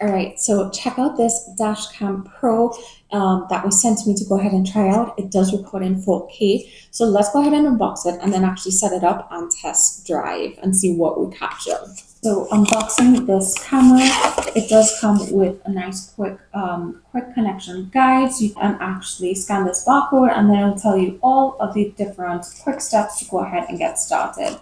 All right, so check out this Dashcam Pro that was sent to me to go ahead and try out. It does record in 4K. So let's go ahead and unbox it and then actually set it up and test drive and see what we capture. So unboxing this camera, it does come with a nice quick connection guide. So you can actually scan this barcode and then it'll tell you all of the different quick steps to go ahead and get started.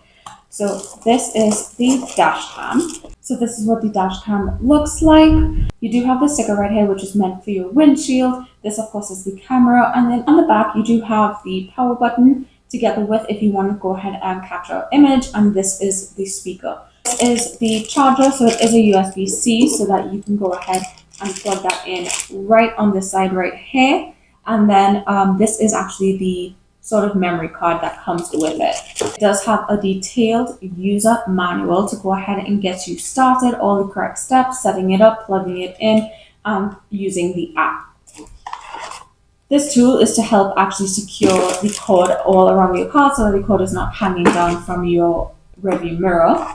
So this is the dash cam. So this is what the dash cam looks like. You do have the sticker right here, which is meant for your windshield. This of course is the camera. And then on the back, you do have the power button together with if you want to go ahead and capture an image. And this is the speaker. This is the charger. So it is a USB-C so that you can go ahead and plug that in right on this side right here. And then this is actually the sort of memory card that comes with it. It does have a detailed user manual to go ahead and get you started, all the correct steps, setting it up, plugging it in, and using the app. This tool is to help actually secure the cord all around your car so that the cord is not hanging down from your rearview mirror.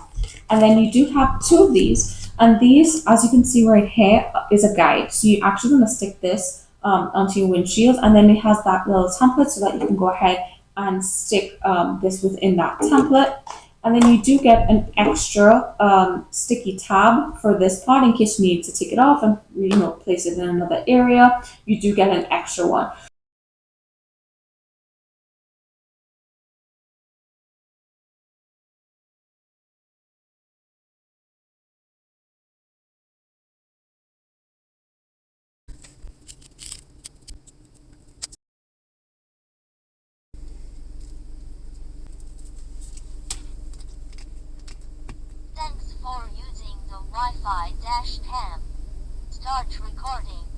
And then you do have two of these, and these, as you can see right here, is a guide. So you actually want to stick this onto your windshield, and then it has that little template so that you can go ahead and stick this within that template. And then you do get an extra sticky tab for this part in case you need to take it off and place it in another area. You do get an extra one. Thanks for using the Wi-Fi dash cam. Start recording.